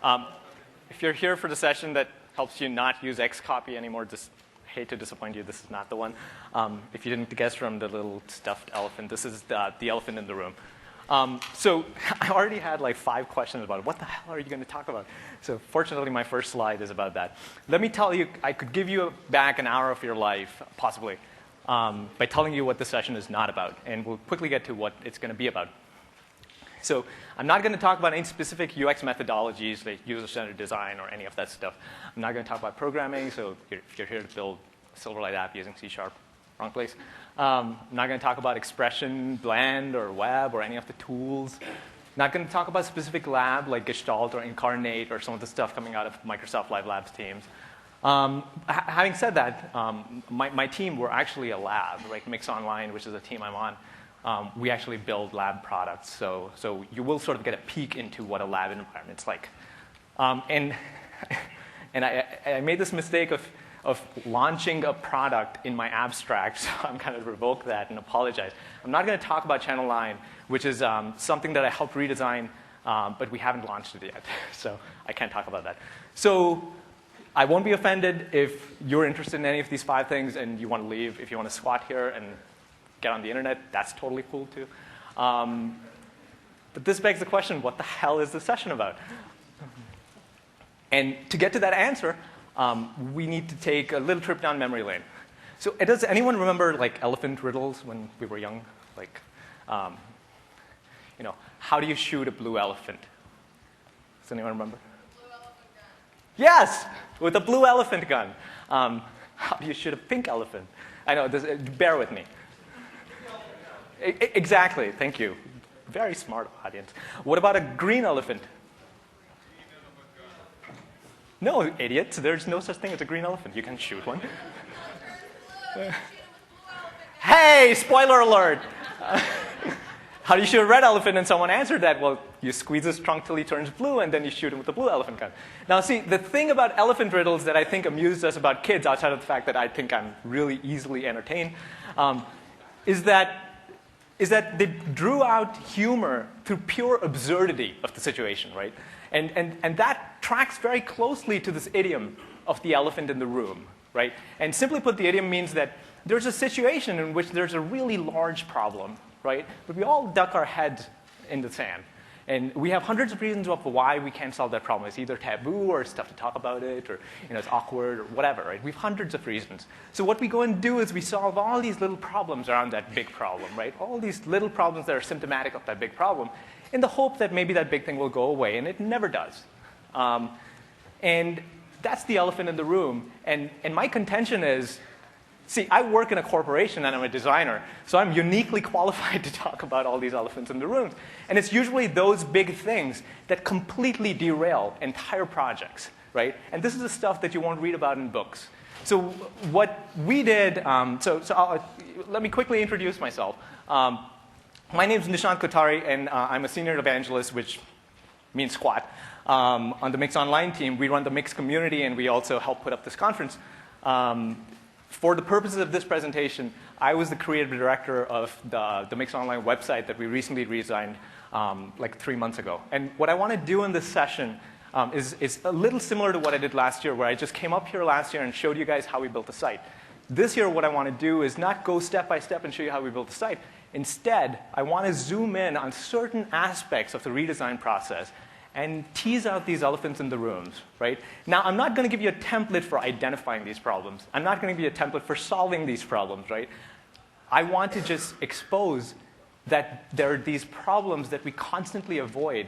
Um, if you're here for the session that helps you not use Xcopy anymore, just hate to disappoint you, this is not the one. If you didn't guess from the little stuffed elephant, this is the elephant in the room. So I already had like 5 questions about it. What the hell are you going to talk about? So fortunately, my first slide is about that. Let me tell you, I could give you back an hour of your life, possibly, by telling you what this session is not about. And we'll quickly get to what it's going to be about. So I'm not going to talk about any specific UX methodologies like user-centered design or any of that stuff. I'm not going to talk about programming. So if you're here to build a Silverlight app using C#, wrong place. I'm not going to talk about expression, blend, or web, or any of the tools. Not going to talk about specific lab like Gestalt or Incarnate or some of the stuff coming out of Microsoft Live Labs teams. Having said that, my team, we're actually a lab, right? MIX10, which is a team I'm on. We actually build lab products, so you will sort of get a peek into what a lab environment's like. And I made this mistake of launching a product in my abstract, so I'm going to revoke that and apologize. I'm not going to talk about Channel 9, which is something that I helped redesign, but we haven't launched it yet, so I can't talk about that. So I won't be offended if you're interested in any of these 5 things and you want to leave. If you want to squat here and get on the internet, that's totally cool too. But this begs the question, what the hell is this session about? And to get to that answer, we need to take a little trip down memory lane. So does anyone remember like elephant riddles when we were young? Like, how do you shoot a blue elephant? Does anyone remember? Blue elephant gun. Yes, with a blue elephant gun. How do you shoot a pink elephant? I know, bear with me. Exactly, thank you. Very smart audience. What about a green elephant? No, idiots. There's no such thing as a green elephant. You can shoot one. Hey, spoiler alert. How do you shoot a red elephant? And someone answered that. Well, you squeeze his trunk till he turns blue, and then you shoot him with the blue elephant gun. Now, see, the thing about elephant riddles that I think amused us about kids, outside of the fact that I think I'm really easily entertained, is that they drew out humor through pure absurdity of the situation, right? And that tracks very closely to this idiom of the elephant in the room, right? And simply put, the idiom means that there's a situation in which there's a really large problem, right? But we all duck our heads in the sand. And we have hundreds of reasons of why we can't solve that problem. It's either taboo or it's tough to talk about it, or it's awkward or whatever, right? We have hundreds of reasons. So what we go and do is we solve all these little problems around that big problem, right? All these little problems that are symptomatic of that big problem in the hope that maybe that big thing will go away, and it never does. And that's the elephant in the room. And my contention is, see, I work in a corporation and I'm a designer, so I'm uniquely qualified to talk about all these elephants in the room. And it's usually those big things that completely derail entire projects, right? And this is the stuff that you won't read about in books. So what we did, let me quickly introduce myself. My name is Nishant Kothari, and I'm a senior evangelist, which means squat. On the MIX10 team, we run the MIX community, and we also help put up this conference. For the purposes of this presentation, I was the creative director of the MIX10 website that we recently redesigned like 3 months ago. And what I want to do in this session is a little similar to what I did last year, where I just came up here last year and showed you guys how we built the site. This year, what I want to do is not go step by step and show you how we built the site. Instead, I want to zoom in on certain aspects of the redesign process and tease out these elephants in the rooms, right? Now, I'm not going to give you a template for identifying these problems. I'm not going to give you a template for solving these problems, right? I want to just expose that there are these problems that we constantly avoid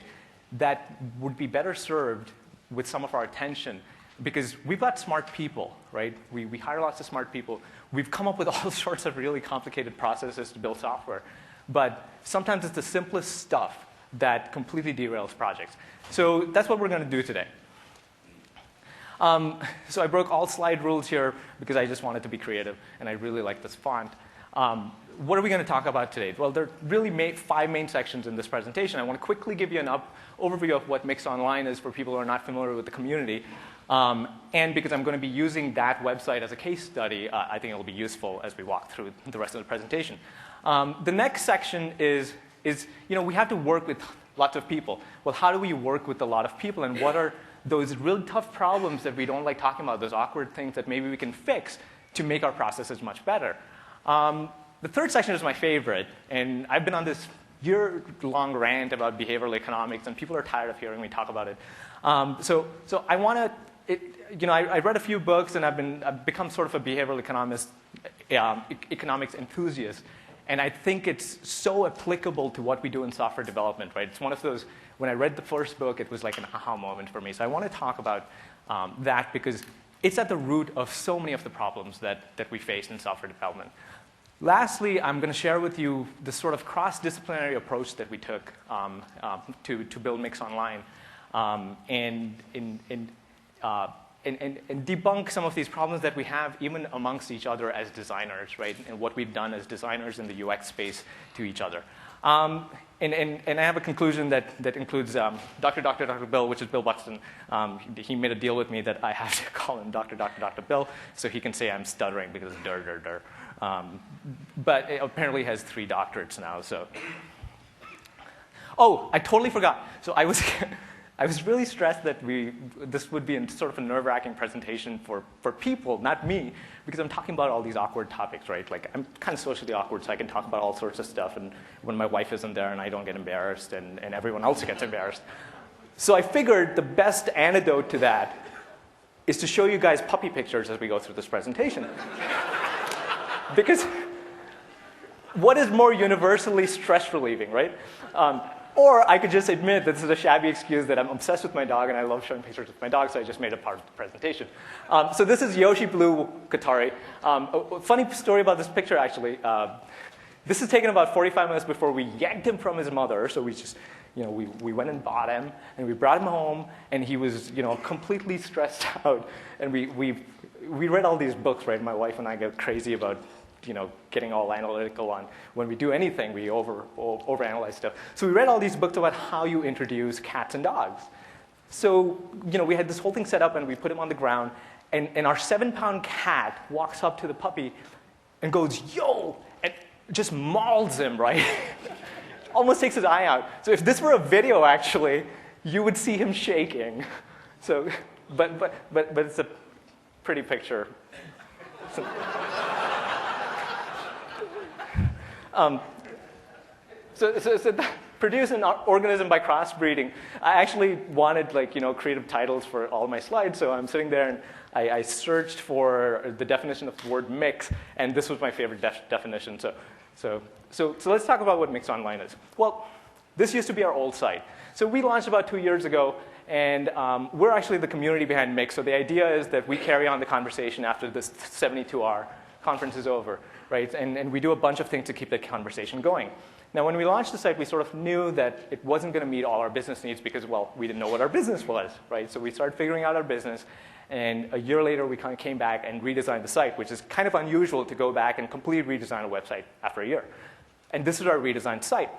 that would be better served with some of our attention, because we've got smart people, right? We hire lots of smart people. We've come up with all sorts of really complicated processes to build software. But sometimes it's the simplest stuff that completely derails projects. So that's what we're going to do today. So I broke all slide rules here because I just wanted to be creative, and I really like this font. What are we going to talk about today? Well, there are really 5 main sections in this presentation. I want to quickly give you an overview of what MIX10 is for people who are not familiar with the community. And because I'm going to be using that website as a case study, I think it'll be useful as we walk through the rest of the presentation. The next section is we have to work with lots of people. Well, how do we work with a lot of people, and what are those really tough problems that we don't like talking about, those awkward things that maybe we can fix to make our processes much better? The third section is my favorite, and I've been on this year-long rant about behavioral economics, and people are tired of hearing me talk about it. So I want to, I read a few books, and I've become sort of a behavioral economics enthusiast, and I think it's so applicable to what we do in software development, right? It's one of those, when I read the first book, it was like an aha moment for me. So I want to talk about that because it's at the root of so many of the problems that we face in software development. Lastly, I'm going to share with you the sort of cross-disciplinary approach that we took to build MIX Online and debunk some of these problems that we have even amongst each other as designers, right? And what we've done as designers in the UX space to each other. And I have a conclusion that includes Dr. Bill, which is Bill Buxton. He made a deal with me that I have to call him Dr. Bill, so he can say I'm stuttering because of dur. But it apparently has 3 doctorates now. So, oh, I totally forgot. So I was really stressed that this would be sort of a nerve-wracking presentation for people, not me, because I'm talking about all these awkward topics, right? Like, I'm kind of socially awkward, so I can talk about all sorts of stuff, and when my wife isn't there and I don't get embarrassed, and everyone else gets embarrassed. So I figured the best antidote to that is to show you guys puppy pictures as we go through this presentation. Because what is more universally stress relieving, right? Or I could just admit that this is a shabby excuse that I'm obsessed with my dog and I love showing pictures of my dog, so I just made it part of the presentation. So this is Yoshi Blue Katari. A funny story about this picture, actually. This is taken about 45 minutes before we yanked him from his mother, so we just, we went and bought him, and we brought him home, and he was, completely stressed out. And we read all these books, right? My wife and I get crazy about getting all analytical on when we do anything, we overanalyze stuff. So we read all these books about how you introduce cats and dogs. So, we had this whole thing set up and we put him on the ground and our 7-pound cat walks up to the puppy and goes, yo, and just mauls him, right? Almost takes his eye out. So if this were a video, actually, you would see him shaking. So, but it's a pretty picture. So, So produce an organism by crossbreeding. I actually wanted creative titles for all my slides, so I'm sitting there and I searched for the definition of the word mix, and this was my favorite definition. So let's talk about what MIX Online is. Well, this used to be our old site. So we launched about 2 years ago, and we're actually the community behind MIX. So the idea is that we carry on the conversation after this 72-hour conference is over, right? And we do a bunch of things to keep the conversation going. Now, when we launched the site, we sort of knew that it wasn't going to meet all our business needs because, well, we didn't know what our business was, right? So we started figuring out our business, and a year later, we kind of came back and redesigned the site, which is kind of unusual to go back and completely redesign a website after a year. And this is our redesigned site.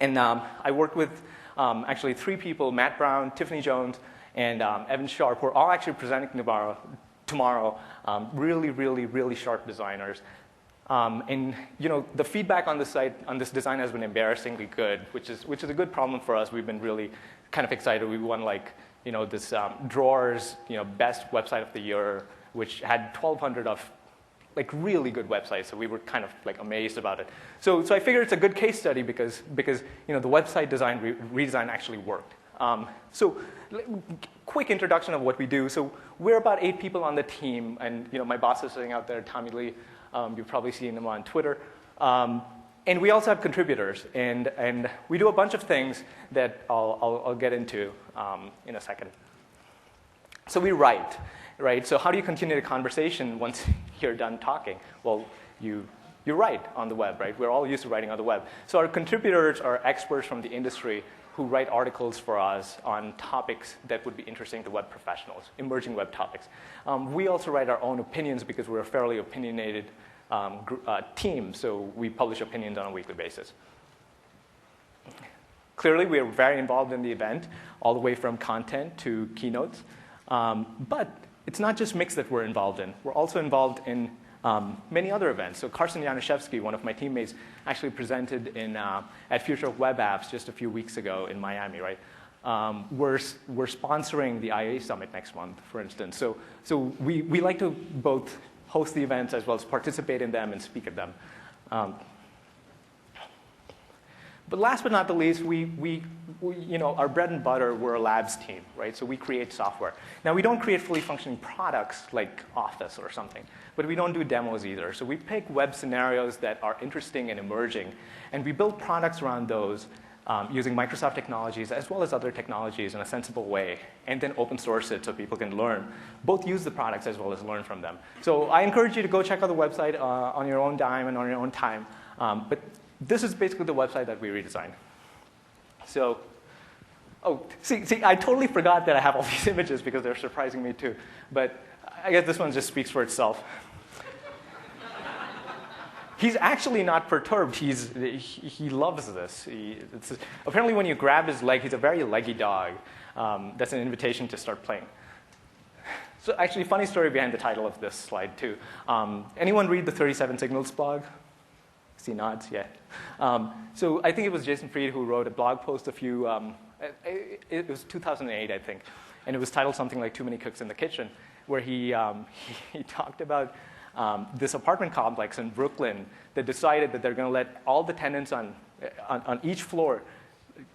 And I worked with actually 3 people, Matt Brown, Tiffany Jones, and Evan Sharp, who are all actually presenting tomorrow. Really, really, really sharp designers. And the feedback on the site, on this design has been embarrassingly good, which is a good problem for us. We've been really kind of excited. We won this Drawers best website of the year, which had 1,200 of really good websites. So we were kind of amazed about it. So I figured it's a good case study because the website design redesign actually worked. So quick introduction of what we do. So we're about 8 people on the team, and my boss is sitting out there, Tommy Lee. You've probably seen him on Twitter. And we also have contributors, and we do a bunch of things that I'll get into in a second. So we write, right? So how do you continue the conversation once you're done talking? Well, you write on the web, right? We're all used to writing on the web. So our contributors are experts from the industry who write articles for us on topics that would be interesting to web professionals, emerging web topics. We also write our own opinions because we're a fairly opinionated team, so we publish opinions on a weekly basis. Clearly, we are very involved in the event, all the way from content to keynotes. But it's not just MIX that we're involved in. We're also involved in many other events. So Carson Januszewski, one of my teammates, actually presented at Future of Web Apps just a few weeks ago in Miami, right? We're sponsoring the IA Summit next month, for instance. So we like to both host the events as well as participate in them and speak at them. But last but not the least, our bread and butter, we're a labs team, right? So we create software. Now, we don't create fully functioning products like Office or something, but we don't do demos either. So we pick web scenarios that are interesting and emerging, and we build products around those using Microsoft technologies as well as other technologies in a sensible way, and then open source it so people can learn, both use the products as well as learn from them. So I encourage you to go check out the website on your own dime and on your own time. But this is basically the website that we redesigned. So, see, I totally forgot that I have all these images because they're surprising me too. But I guess this one just speaks for itself. He's actually not perturbed. He loves this. Apparently, when you grab his leg, he's a very leggy dog. That's an invitation to start playing. So actually, funny story behind the title of this slide, too. Anyone read the 37 Signals blog? See nods, yeah. So I think it was Jason Fried who wrote a blog post it was 2008, I think. And it was titled something like Too Many Cooks in the Kitchen, where he talked about this apartment complex in Brooklyn that decided that they're going to let all the tenants on each floor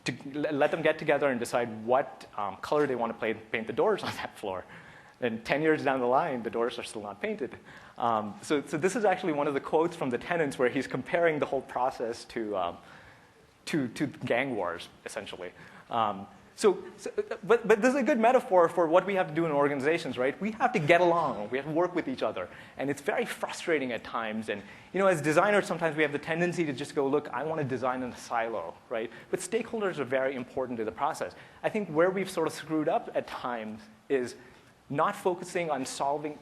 to let them get together and decide what color they want to paint the doors on that floor. And 10 years down the line, the doors are still not painted. So this is actually one of the quotes from the tenants where he's comparing the whole process to gang wars, essentially. But this is a good metaphor for what we have to do in organizations, right? We have to get along. We have to work with each other. And it's very frustrating at times. And as designers, sometimes we have the tendency to just go, look, I want to design in a silo, right? But stakeholders are very important to the process. I think where we've sort of screwed up at times is not focusing on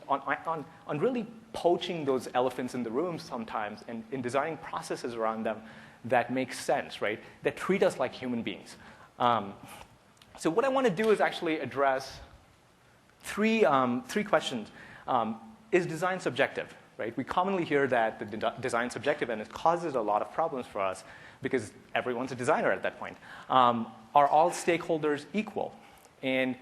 on really poaching those elephants in the room sometimes and in designing processes around them that make sense, right? That treat us like human beings. So what I want to do is actually address three questions. Is design subjective, right? We commonly hear that the design is subjective, and it causes a lot of problems for us because everyone's a designer at that point. Are all stakeholders equal? And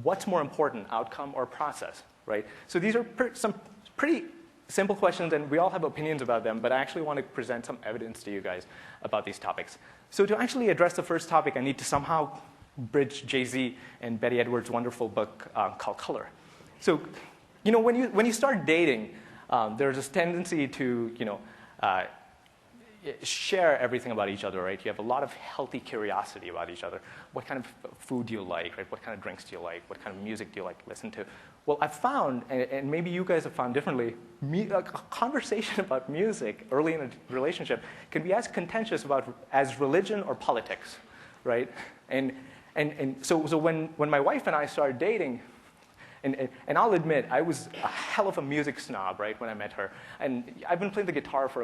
what's more important, outcome or process, right? So these are some pretty simple questions, and we all have opinions about them, but I actually want to present some evidence to you guys about these topics. So to actually address the first topic, I need to somehow bridge Jay-Z and Betty Edwards' wonderful book called Color. So, when you start dating, there's this tendency to, share everything about each other, right? You have a lot of healthy curiosity about each other. What kind of food do you like, right? What kind of drinks do you like? What kind of music do you like to listen to? Well, I've found, and maybe you guys have found differently, a conversation about music early in a relationship can be as contentious as religion or politics, right? And so when my wife and I started dating, and I'll admit, I was a hell of a music snob, right, when I met her. And I've been playing the guitar for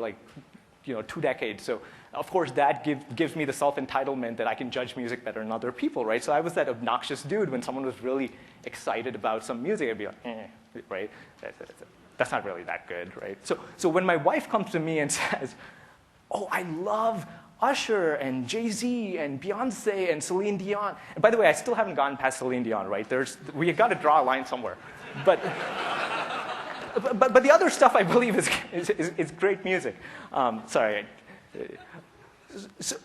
2 decades. So, of course, that gives me the self-entitlement that I can judge music better than other people, right? So I was that obnoxious dude when someone was really excited about some music. I'd be like, right? That's not really that good, right? So when my wife comes to me and says, oh, I love Usher and Jay-Z and Beyonce and Celine Dion. And by the way, I still haven't gotten past Celine Dion, right? We've got to draw a line somewhere. But the other stuff, I believe, is great music. Sorry. So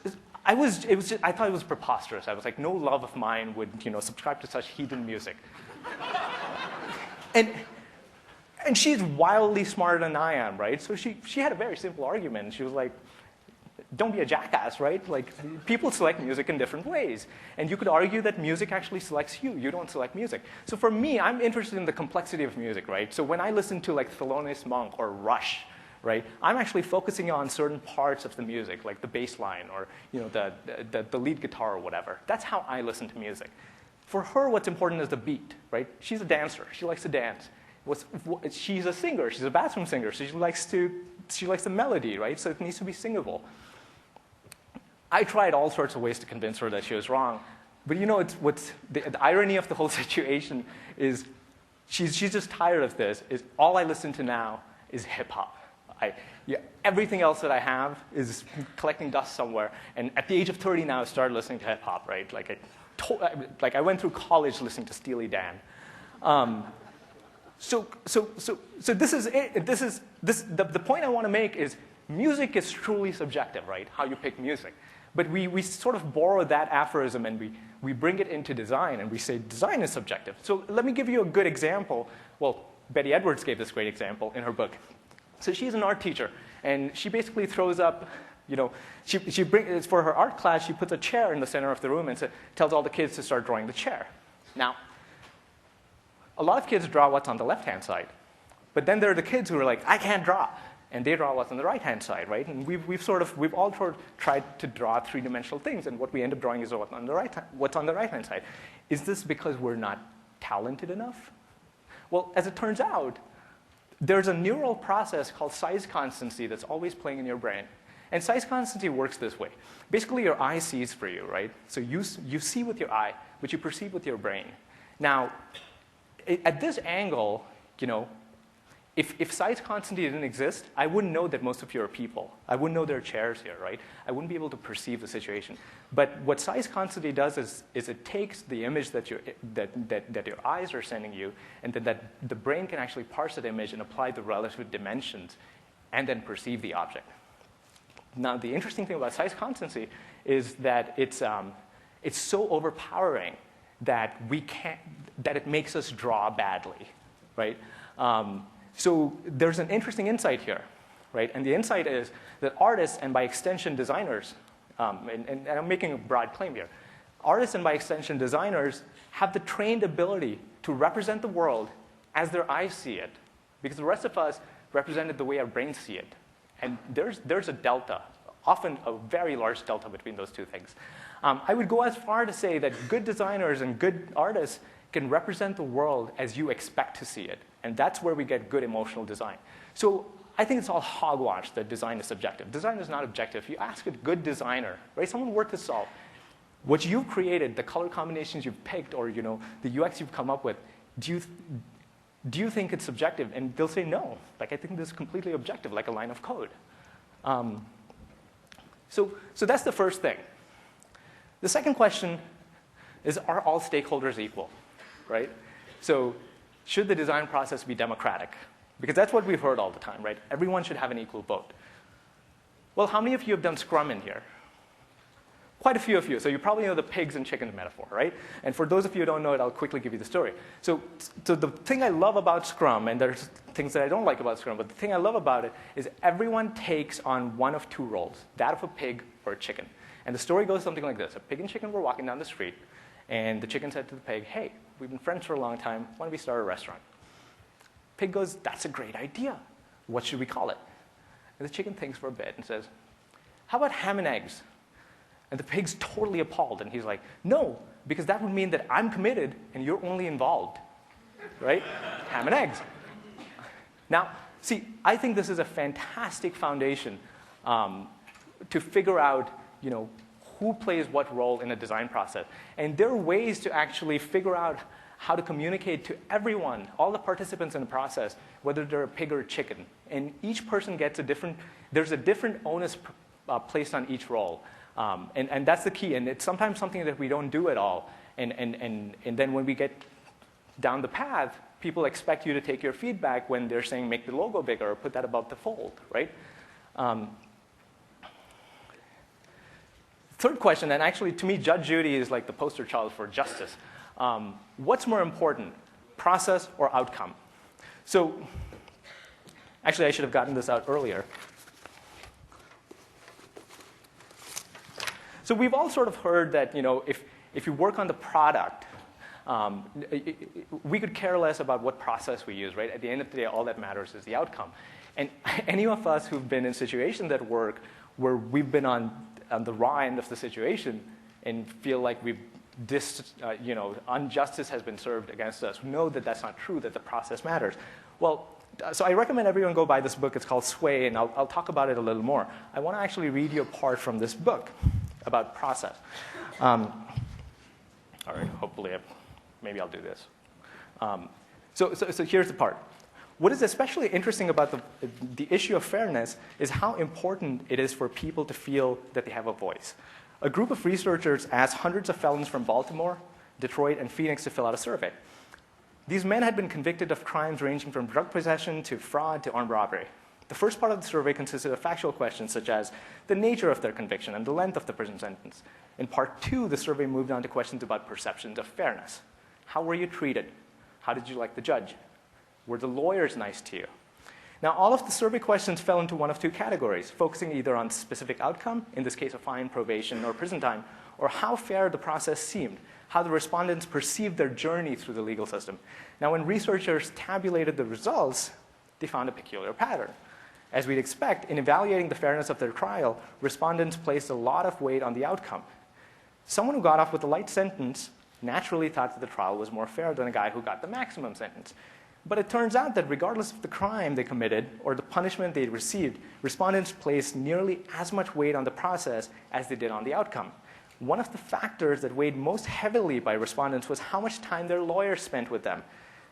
I thought it was preposterous. I was like, no love of mine would, subscribe to such heathen music. And she's wildly smarter than I am, right? So she had a very simple argument. She was like, don't be a jackass, right? Like, people select music in different ways. And you could argue that music actually selects you. You don't select music. So for me, I'm interested in the complexity of music, right? So when I listen to like Thelonious Monk or Rush, right, I'm actually focusing on certain parts of the music, like the bass line or the lead guitar or whatever. That's how I listen to music. For her, what's important is the beat, right? She's a dancer. She likes to dance. She's a singer. She's a bathroom singer. So she likes the melody, right? So it needs to be singable. I tried all sorts of ways to convince her that she was wrong. But what's the irony of the whole situation is she's just tired of this, is all I listen to now is hip hop. Everything else that I have is collecting dust somewhere. And at the age of 30 now, I started listening to hip hop, right? I went through college listening to Steely Dan. So this is it. The point I want to make is music is truly subjective, right? How you pick music. But we sort of borrow that aphorism and we bring it into design and we say design is subjective. So let me give you a good example. Well, Betty Edwards gave this great example in her book. So she's an art teacher, and she basically throws up, for her art class, she puts a chair in the center of the room and tells all the kids to start drawing the chair. Now, a lot of kids draw what's on the left-hand side, but then there are the kids who are like, I can't draw, and they draw what's on the right-hand side, right? And we've all tried to draw three-dimensional things, and what we end up drawing is what's on the right-hand side. Is this because we're not talented enough? Well, as it turns out, there's a neural process called size constancy that's always playing in your brain. And size constancy works this way. Basically, your eye sees for you, right? So you see with your eye, but you perceive with your brain. Now, at this angle, if size constancy didn't exist, I wouldn't know that most of you are people. I wouldn't know there are chairs here, right? I wouldn't be able to perceive the situation. But what size constancy does is it takes the image that your eyes are sending you, and then that the brain can actually parse that image and apply the relative dimensions, and then perceive the object. Now, the interesting thing about size constancy is that it's so overpowering that it makes us draw badly, right? So there's an interesting insight here, right? And the insight is that artists, and by extension designers, and I'm making a broad claim here, artists and by extension designers have the trained ability to represent the world as their eyes see it, because the rest of us represent it the way our brains see it. And there's a delta, often a very large delta between those two things. I would go as far to say that good designers and good artists can represent the world as you expect to see it. And that's where we get good emotional design. So I think it's all hogwash that design is subjective. Design is not objective. If you ask a good designer, right, someone worth his salt, what you've created, the color combinations you've picked, or the UX you've come up with, do you think it's subjective? And they'll say no. I think this is completely objective, like a line of code. So that's the first thing. The second question is, are all stakeholders equal, right? So should the design process be democratic? Because that's what we've heard all the time, right? Everyone should have an equal vote. Well, how many of you have done Scrum in here? Quite a few of you. So you probably know the pigs and chickens metaphor, right? And for those of you who don't know it, I'll quickly give you the story. So the thing I love about Scrum, and there's things that I don't like about Scrum, but the thing I love about it is everyone takes on one of two roles, that of a pig or a chicken. And the story goes something like this. A pig and chicken were walking down the street, and the chicken said to the pig, hey, we've been friends for a long time. Why don't we start a restaurant? Pig goes, that's a great idea. What should we call it? And the chicken thinks for a bit and says, how about ham and eggs? And the pig's totally appalled, and he's like, no, because that would mean that I'm committed and you're only involved, right? Ham and eggs. Now, see, I think this is a fantastic foundation to figure out, who plays what role in a design process. And there are ways to actually figure out how to communicate to everyone, all the participants in the process, whether they're a pig or a chicken. And each person gets there's a different onus placed on each role. And that's the key. And it's sometimes something that we don't do at all. And then when we get down the path, people expect you to take your feedback when they're saying make the logo bigger or put that above the fold, right? Third question, and actually to me, Judge Judy is like the poster child for justice. What's more important, process or outcome? So actually, I should have gotten this out earlier. So we've all sort of heard that if you work on the product, we could care less about what process we use, right? At the end of the day, all that matters is the outcome. And any of us who've been in situations at work where we've been on the raw end of the situation and feel like injustice has been served against us, know that that's not true, that the process matters. Well, so I recommend everyone go buy this book. It's called Sway, and I'll talk about it a little more. I want to actually read you a part from this book about process. All right, hopefully, maybe I'll do this. So here's the part. What is especially interesting about the issue of fairness is how important it is for people to feel that they have a voice. A group of researchers asked hundreds of felons from Baltimore, Detroit, and Phoenix to fill out a survey. These men had been convicted of crimes ranging from drug possession to fraud to armed robbery. The first part of the survey consisted of factual questions such as the nature of their conviction and the length of the prison sentence. In part 2, the survey moved on to questions about perceptions of fairness. How were you treated? How did you like the judge? Were the lawyers nice to you? Now, all of the survey questions fell into one of two categories, focusing either on specific outcome, in this case a fine, probation, or prison time, or how fair the process seemed, how the respondents perceived their journey through the legal system. Now, when researchers tabulated the results, they found a peculiar pattern. As we'd expect, in evaluating the fairness of their trial, respondents placed a lot of weight on the outcome. Someone who got off with a light sentence naturally thought that the trial was more fair than a guy who got the maximum sentence. But it turns out that regardless of the crime they committed or the punishment they received, respondents placed nearly as much weight on the process as they did on the outcome. One of the factors that weighed most heavily by respondents was how much time their lawyer spent with them.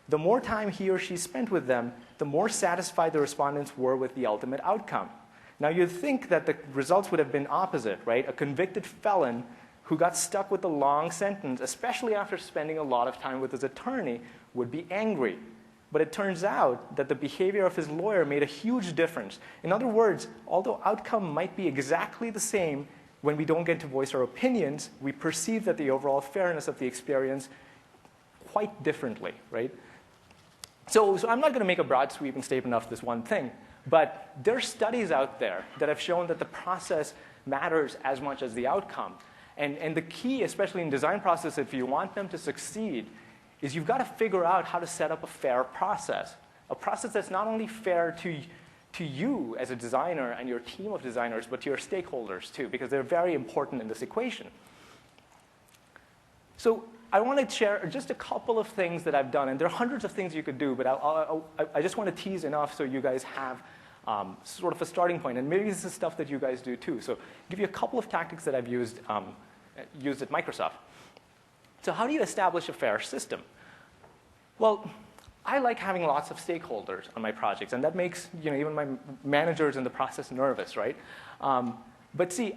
The more time he or she spent with them, the more satisfied the respondents were with the ultimate outcome. Now, you'd think that the results would have been opposite, right? A convicted felon who got stuck with a long sentence, especially after spending a lot of time with his attorney, would be angry. But it turns out that the behavior of his lawyer made a huge difference. In other words, although outcome might be exactly the same, when we don't get to voice our opinions, we perceive that the overall fairness of the experience quite differently, right? So I'm not going to make a broad sweeping statement of this one thing, but there are studies out there that have shown that the process matters as much as the outcome. And the key, especially in design process, if you want them to succeed, is you've got to figure out how to set up a fair process. A process that's not only fair to you as a designer and your team of designers, but to your stakeholders too, because they're very important in this equation. So I want to share just a couple of things that I've done, and there are hundreds of things you could do, but I just want to tease enough so you guys have sort of a starting point, and maybe this is stuff that you guys do too. So I'll give you a couple of tactics that I've used at Microsoft. So how do you establish a fair system? Well, I like having lots of stakeholders on my projects, and that makes even my managers in the process nervous, right? But see,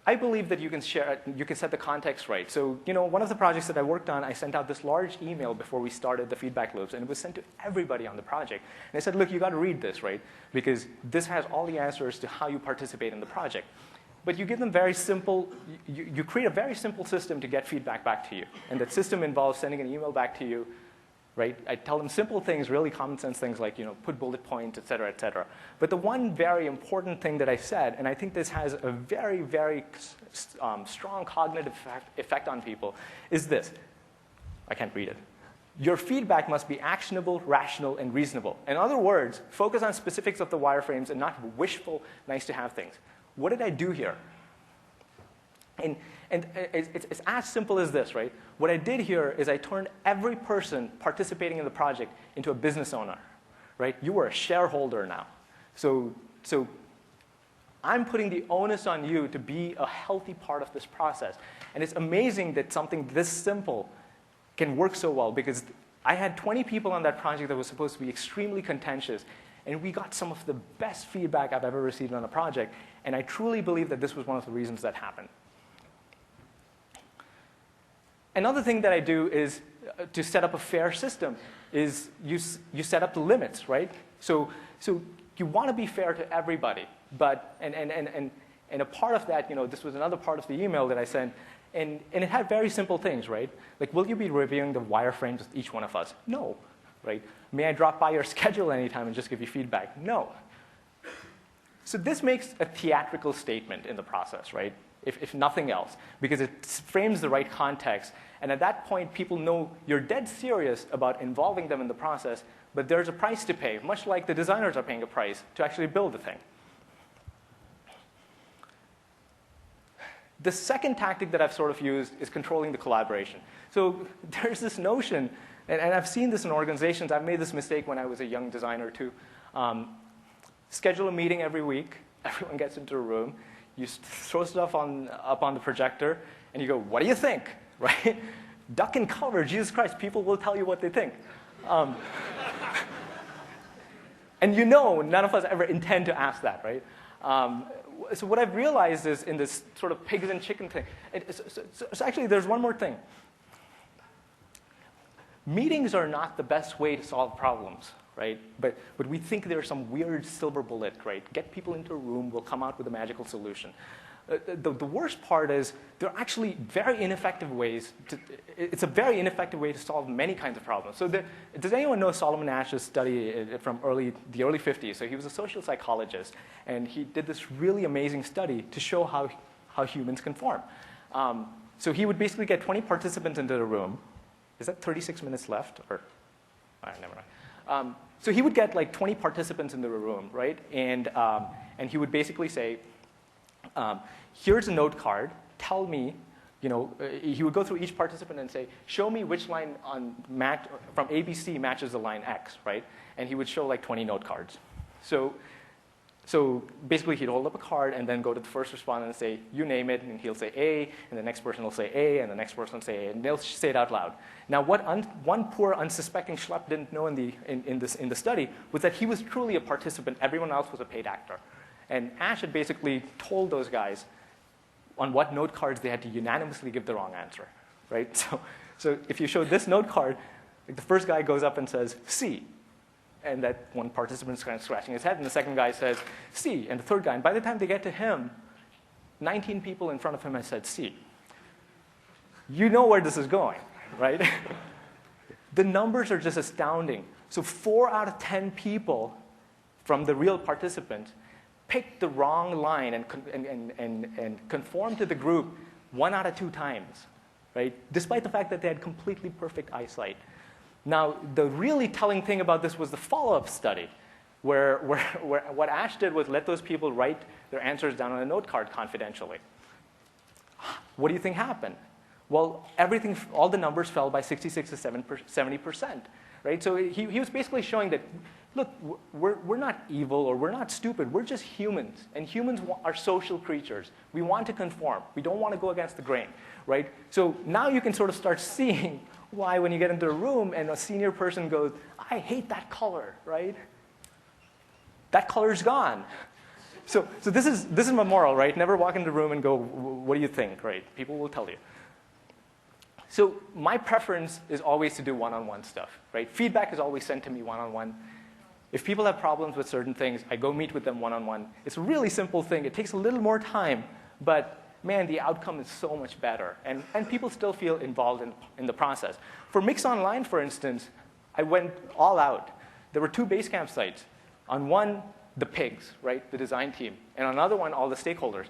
I believe that you can set the context right. So, one of the projects that I worked on, I sent out this large email before we started the feedback loops, and it was sent to everybody on the project. And I said, look, you got to read this, right? Because this has all the answers to how you participate in the project. But you give them very simple, you create a very simple system to get feedback back to you. And that system involves sending an email back to you, right? I tell them simple things, really common sense things like, put bullet points, et cetera, et cetera. But the one very important thing that I said, and I think this has a very, very strong cognitive effect on people, is this. I can't read it. Your feedback must be actionable, rational, and reasonable. In other words, focus on specifics of the wireframes and not wishful, nice-to-have things. What did I do here? And it's as simple as this, right? What I did here is I turned every person participating in the project into a business owner, right? You are a shareholder now. So I'm putting the onus on you to be a healthy part of this process. And it's amazing that something this simple can work so well, because I had 20 people on that project that was supposed to be extremely contentious, and we got some of the best feedback I've ever received on a project, and I truly believe that this was one of the reasons that happened. Another thing that I do is to set up a fair system is you set up the limits, right? So you want to be fair to everybody, but and a part of that, this was another part of the email that I sent, and it had very simple things, right? Like, will you be reviewing the wireframes with each one of us? No, right? May I drop by your schedule anytime and just give you feedback? No. So this makes a theatrical statement in the process, right? If nothing else, because it frames the right context. And at that point, people know you're dead serious about involving them in the process, but there's a price to pay, much like the designers are paying a price to actually build the thing. The second tactic that I've sort of used is controlling the collaboration. So there's this notion, and I've seen this in organizations. I've made this mistake when I was a young designer too. Schedule a meeting every week. Everyone gets into a room. You throw stuff up on the projector, and you go, what do you think? Right? Duck and cover, Jesus Christ, people will tell you what they think. And you know none of us ever intend to ask that, right? So what I've realized is in this sort of pigs and chicken thing, so actually there's one more thing. Meetings are not the best way to solve problems, right? But we think there's some weird silver bullet, right? Get people into a room, we'll come out with a magical solution. The worst part is there are actually very ineffective ways. It's a very ineffective way to solve many kinds of problems. So does anyone know Solomon Ash's study from the early 50s? So he was a social psychologist, and he did this really amazing study to show how humans conform. So he would basically get 20 participants into the room. Is that 36 minutes left? Or, all right, never mind. So he would get like 20 participants into the room, right? And he would basically say, here's a note card. Tell me, he would go through each participant and say, show me which line from ABC matches the line X, right? And he would show like 20 note cards. So basically, he'd hold up a card and then go to the first respondent and say, you name it, and he'll say A, and the next person will say A, and the next person will say A, and they'll say it out loud. Now, what one poor, unsuspecting schlep didn't know in the study was that he was truly a participant. Everyone else was a paid actor. And Ash had basically told those guys on what note cards they had to unanimously give the wrong answer, right? So if you show this note card, like the first guy goes up and says C, and that one participant's kind of scratching his head, and the second guy says C, and the third guy. And by the time they get to him, 19 people in front of him have said C. You know where this is going, right? The numbers are just astounding. So 4 out of 10 people from the real participants picked the wrong line and conformed to the group 1 out of 2 times, right? Despite the fact that they had completely perfect eyesight. Now, the really telling thing about this was the follow-up study, where what Ash did was let those people write their answers down on a note card confidentially. What do you think happened? Well, all the numbers fell by 66 to 70%, right? So he was basically showing that, look, we're not evil or we're not stupid. We're just humans, and humans are social creatures. We want to conform. We don't want to go against the grain, right? So now you can sort of start seeing why when you get into a room and a senior person goes, I hate that color, right? That color's gone. So this is my moral, right? Never walk into the room and go, what do you think, right? People will tell you. So my preference is always to do one-on-one stuff, right? Feedback is always sent to me one-on-one. If people have problems with certain things, I go meet with them one-on-one. It's a really simple thing. It takes a little more time, but man, the outcome is so much better. And people still feel involved in the process. For MIX Online, for instance, I went all out. There were 2 Basecamp sites. On one, the pigs, right, the design team. And on another one, all the stakeholders.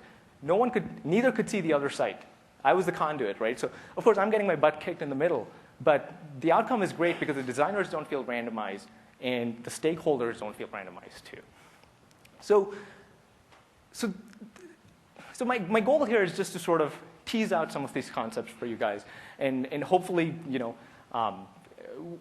Neither could see the other site. I was the conduit, right? So, of course, I'm getting my butt kicked in the middle. But the outcome is great because the designers don't feel randomized, and the stakeholders don't feel randomized, too. So my goal here is just to sort of tease out some of these concepts for you guys, and hopefully,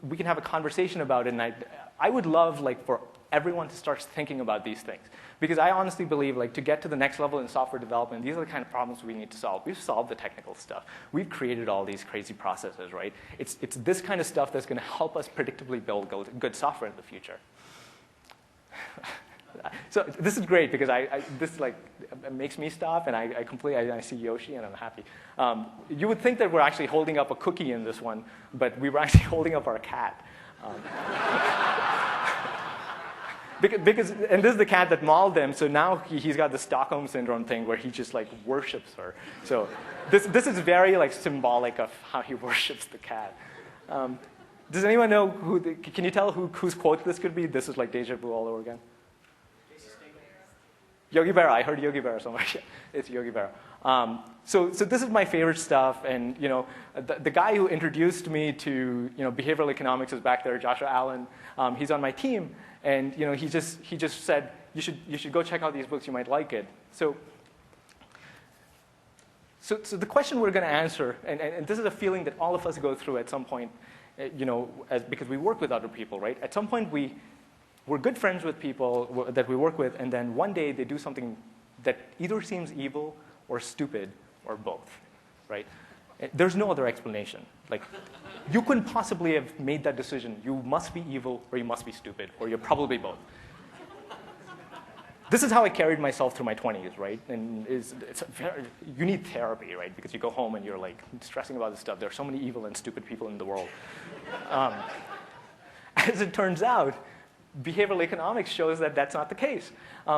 we can have a conversation about it. And I would love for everyone to start thinking about these things, because I honestly believe to get to the next level in software development, these are the kind of problems we need to solve. We've solved the technical stuff. We've created all these crazy processes, right? It's this kind of stuff that's going to help us predictably build good software in the future. So this is great because this makes me stop, and I see Yoshi and I'm happy. You would think that we're actually holding up a cookie in this one, but we were actually holding up our cat. And this is the cat that mauled him, so now he's got the Stockholm Syndrome thing where he just worships her. So this is very symbolic of how he worships the cat. Does anyone know can you tell whose quote this could be? This is like deja vu all over again. Yogi Berra. I heard Yogi Berra so much. It's Yogi Berra. So this is my favorite stuff, and the guy who introduced me to behavioral economics is back there, Joshua Allen. He's on my team, and he just said you should go check out these books. You might like it. So the question we're going to answer, and this is a feeling that all of us go through at some point, because we work with other people, right? At some point we're good friends with people that we work with, and then one day they do something that either seems evil or stupid or both, right? There's no other explanation. You couldn't possibly have made that decision. You must be evil or you must be stupid, or you're probably both. This is how I carried myself through my 20s, right? And you need therapy, right? Because you go home and you're like stressing about this stuff. There are so many evil and stupid people in the world. As it turns out, behavioral economics shows that that's not the case.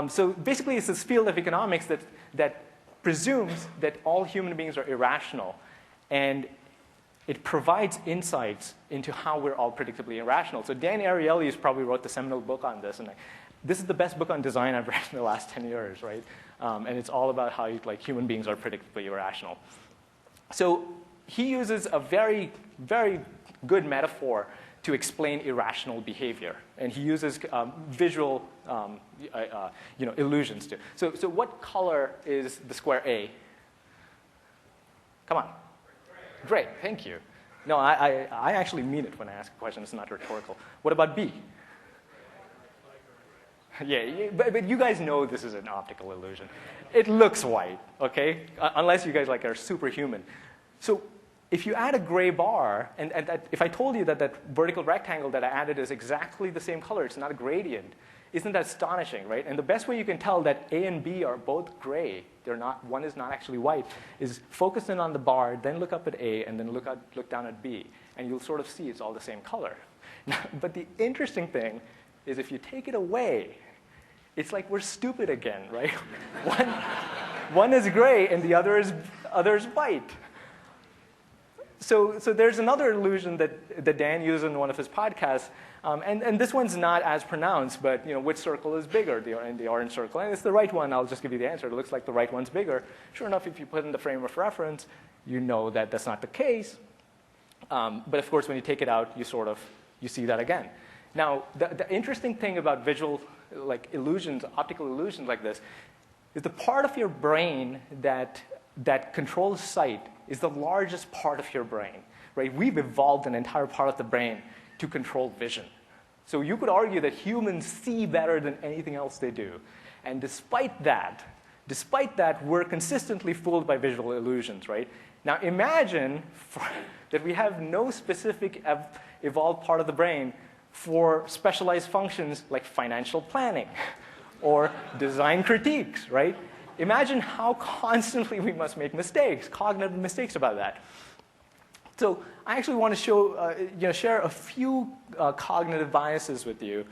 So basically, it's this field of economics that presumes that all human beings are irrational, and it provides insights into how we're all predictably irrational. So Dan Ariely's probably wrote the seminal book on this, and this is the best book on design I've read in the last 10 years, right? And it's all about how human beings are predictably irrational. So he uses a very, very good metaphor to explain irrational behavior, and he uses visual illusions too. So what color is the square A? Come on. Gray, thank you. No, I actually mean it when I ask a question. It's not rhetorical. What about B? Yeah, but you guys know this is an optical illusion. It looks white, okay? Unless you guys are superhuman. So if you add a gray bar, and if I told you that vertical rectangle that I added is exactly the same color, it's not a gradient, isn't that astonishing, right? And the best way you can tell that A and B are both gray, one is not actually white, is focus in on the bar, then look up at A, and then look down at B, and you'll sort of see it's all the same color. But the interesting thing is if you take it away, it's like we're stupid again, right? one is gray and the other is white. So there's another illusion that Dan used in one of his podcasts, and this one's not as pronounced, but which circle is bigger, the orange circle? And it's the right one. I'll just give you the answer. It looks like the right one's bigger. Sure enough, if you put in the frame of reference, you know that that's not the case. But of course, when you take it out, you see that again. Now, the interesting thing about visual illusions, optical illusions like this, is the part of your brain that controls sight is the largest part of your brain, right? We've evolved an entire part of the brain to control vision. So you could argue that humans see better than anything else they do. And despite that, we're consistently fooled by visual illusions, right? Now imagine that we have no specific evolved part of the brain for specialized functions like financial planning or design critiques, right? Imagine how constantly we must make mistakes, cognitive mistakes about that. So I actually want to share a few cognitive biases with you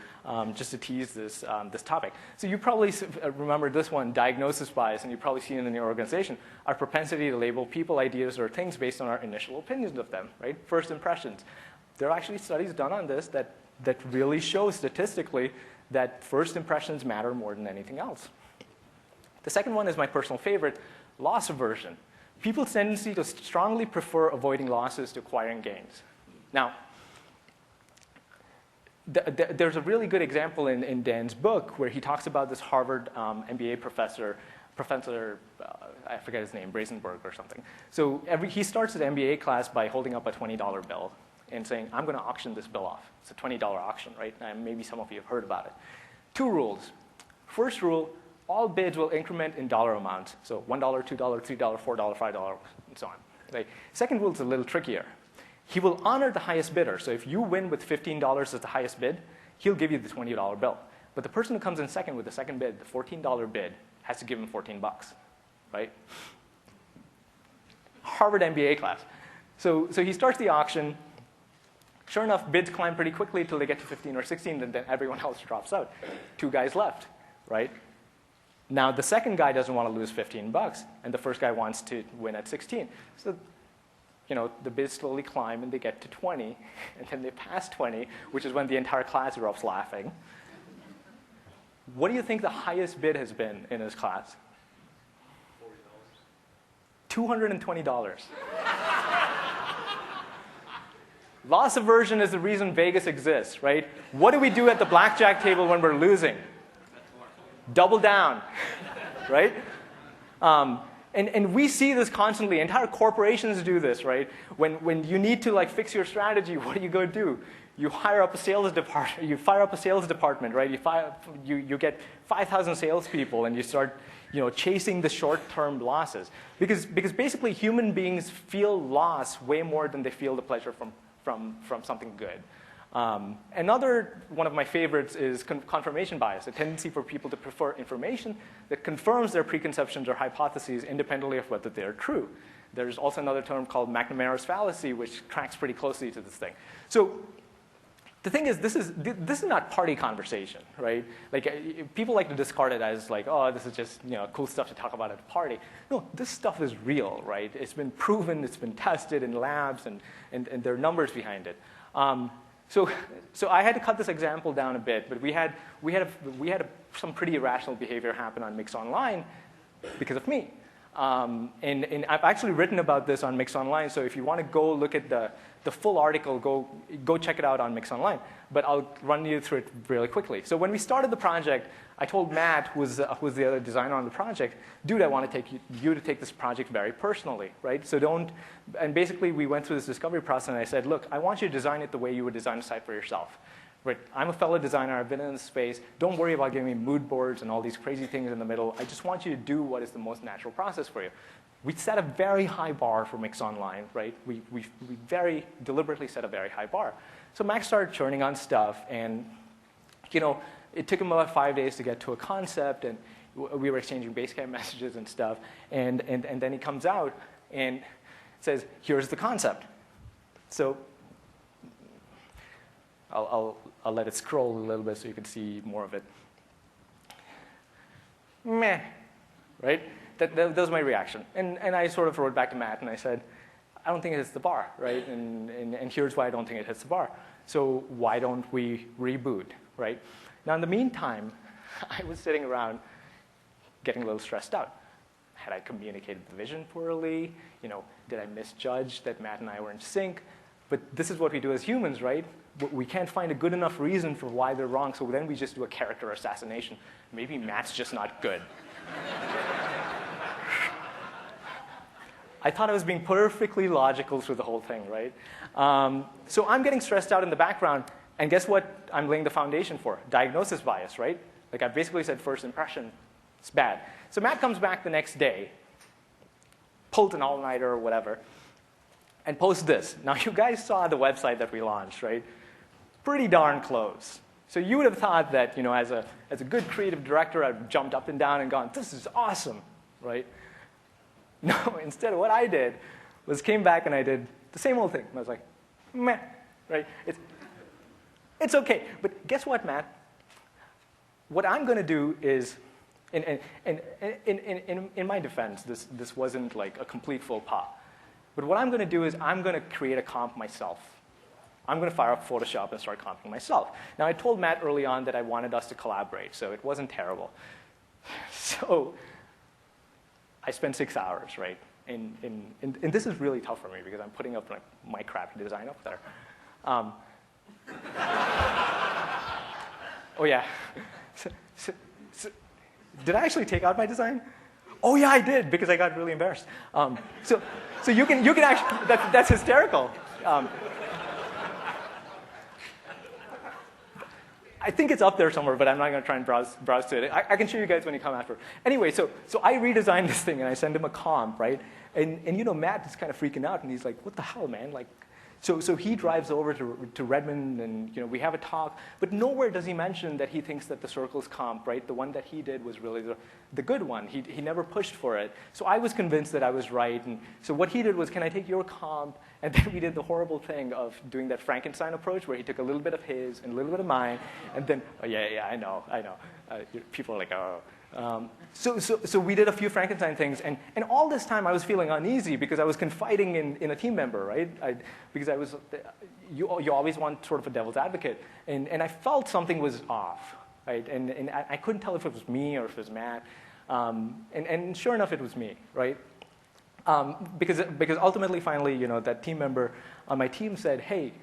just to tease this topic. So you probably remember this one, diagnosis bias, and you've probably seen it in your organization, our propensity to label people, ideas, or things based on our initial opinions of them, right? First impressions. There are actually studies done on this that really show statistically that first impressions matter more than anything else. The second one is my personal favorite, loss aversion. People's tendency to strongly prefer avoiding losses to acquiring gains. Now, there's a really good example in Dan's book where he talks about this Harvard MBA professor, I forget his name, Brazenberg or something. So he starts his MBA class by holding up a $20 bill and saying, I'm going to auction this bill off. It's a $20 auction, right? And maybe some of you have heard about it. 2 rules. First rule, all bids will increment in dollar amounts. So $1, $2, $3, $4, $5, and so on. Right? Second rule is a little trickier. He will honor the highest bidder. So if you win with $15 as the highest bid, he'll give you the $20 bill. But the person who comes in second with the second bid, the $14 bid, has to give him 14 bucks, right? Harvard MBA class. So he starts the auction. Sure enough, bids climb pretty quickly until they get to 15 or 16, and then everyone else drops out. 2 guys left, right? Now, the second guy doesn't want to lose 15 bucks, and the first guy wants to win at 16. So, the bids slowly climb, and they get to 20, and then they pass 20, which is when the entire class erupts laughing. What do you think the highest bid has been in his class? $220. Loss aversion is the reason Vegas exists, right? What do we do at the blackjack table when we're losing? Double down, right? And we see this constantly. Entire corporations do this, right? When you need to fix your strategy, what do you go do? You hire up a sales department. You fire up a sales department, right? You get 5,000 salespeople, and you start chasing the short-term losses because basically human beings feel loss way more than they feel the pleasure from something good. Another one of my favorites is confirmation bias, a tendency for people to prefer information that confirms their preconceptions or hypotheses independently of whether they are true. There's also another term called McNamara's fallacy, which tracks pretty closely to this thing. So the thing is, this is not party conversation, right? Like, people like to discard it as like, oh, this is just, cool stuff to talk about at a party. No, this stuff is real, right? It's been proven, it's been tested in labs, and there are numbers behind it. So I had to cut this example down a bit, but we had some pretty irrational behavior happen on MIX Online because of me. And I've actually written about this on MIX Online, so if you want to go look at the full article, go check it out on MIX Online. But I'll run you through it really quickly. So when we started the project, I told Matt, who was the other designer on the project, dude, I want to take you to take this project very personally, right? So don't, and basically we went through this discovery process, and I said, look, I want you to design it the way you would design a site for yourself. Right? I'm a fellow designer. I've been in this space. Don't worry about giving me mood boards and all these crazy things in the middle. I just want you to do what is the most natural process for you. We set a very high bar for MIX Online, right? We very deliberately set a very high bar. So Max started churning on stuff, and it took him about 5 days to get to a concept, and we were exchanging Basecamp messages and stuff. And then he comes out and says, here's the concept. So I'll let it scroll a little bit so you can see more of it. Meh, right? That was my reaction. And I sort of wrote back to Matt, and I said, I don't think it hits the bar, right? And here's why I don't think it hits the bar. So why don't we reboot, right? Now, in the meantime, I was sitting around getting a little stressed out. Had I communicated the vision poorly? Did I misjudge that Matt and I were in sync? But this is what we do as humans, right? We can't find a good enough reason for why they're wrong, so then we just do a character assassination. Maybe Matt's just not good. I thought I was being perfectly logical through the whole thing, right? So I'm getting stressed out in the background, and guess what I'm laying the foundation for? Diagnosis bias, right? Like, I basically said first impression, it's bad. So Matt comes back the next day, pulled an all-nighter or whatever, and posts this. Now, you guys saw the website that we launched, right? Pretty darn close. So you would have thought that, as a good creative director, I'd jumped up and down and gone, this is awesome, right? No, instead what I did was came back and I did the same old thing. I was like, meh, right? It's okay. But guess what, Matt? What I'm going to do is, in my defense, this wasn't like a complete faux pas. But what I'm going to do is I'm going to create a comp myself. I'm going to fire up Photoshop and start comping myself. Now, I told Matt early on that I wanted us to collaborate, so it wasn't terrible. So I spent 6 hours, right? And this is really tough for me because I'm putting up my crappy design up there. Oh, yeah. So, did I actually take out my design? Oh, yeah, I did, because I got really embarrassed. So you can actually, that's hysterical. I think it's up there somewhere, but I'm not going to try and browse to it. I can show you guys when you come after. Anyway, so I redesigned this thing, and I sent him a comp, right? And Matt is kind of freaking out, and he's like, what the hell, man? Like, so he drives over to Redmond, and we have a talk. But nowhere does he mention that he thinks that the Circles comp, right, the one that he did was really the good one. He never pushed for it. So I was convinced that I was right. And so what he did was, can I take your comp? And then we did the horrible thing of doing that Frankenstein approach, where he took a little bit of his and a little bit of mine, and then, oh, yeah, I know. People are like, oh. So we did a few Frankenstein things, and all this time I was feeling uneasy because I was confiding in a team member, right? Because I was, you always want sort of a devil's advocate, and I felt something was off, right? And I couldn't tell if it was me or if it was Matt, and sure enough, it was me, right? Because ultimately, finally, that team member on my team said, hey,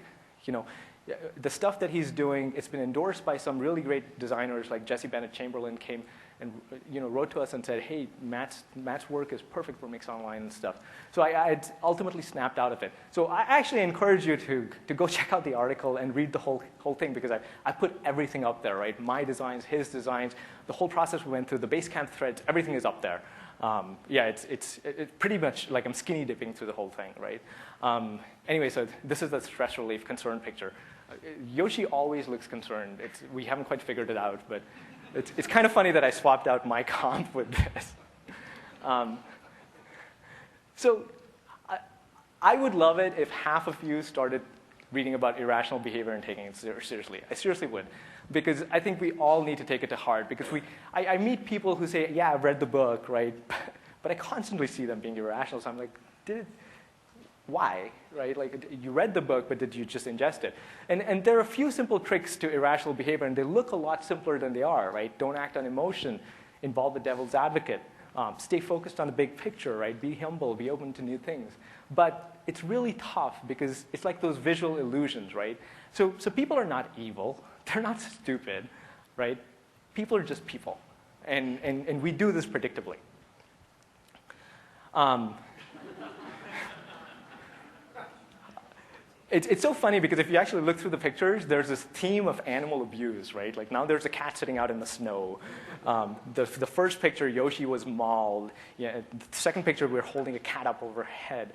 the stuff that he's doing, it's been endorsed by some really great designers, like Jesse Bennett Chamberlain came and wrote to us and said, hey, Matt's work is perfect for MIX Online and stuff. So I ultimately snapped out of it. So I actually encourage you to go check out the article and read the whole thing, because I put everything up there, right? My designs, his designs, the whole process we went through, the Basecamp threads, everything is up there. Yeah, it's pretty much like I'm skinny dipping through the whole thing, right? Anyway, so this is the stress relief concern picture. Yoshi always looks concerned. We haven't quite figured it out, but it's kind of funny that I swapped out my comp with this. So I would love it if half of you started reading about irrational behavior and taking it seriously. I seriously would. Because I think we all need to take it to heart. Because I meet people who say, yeah, I've read the book, right? But I constantly see them being irrational. So I'm like, why, right? Like, you read the book, but did you just ingest it? And there are a few simple tricks to irrational behavior, and they look a lot simpler than they are, right? Don't act on emotion. Involve the devil's advocate. Stay focused on the big picture, right? Be humble. Be open to new things. But it's really tough because it's like those visual illusions, right? So people are not evil. They're not stupid, right? People are just people. And we do this predictably. It's so funny because if you actually look through the pictures, there's this theme of animal abuse, right? Like now there's a cat sitting out in the snow. The first picture, Yoshi was mauled. Yeah, the second picture, we're holding a cat up overhead.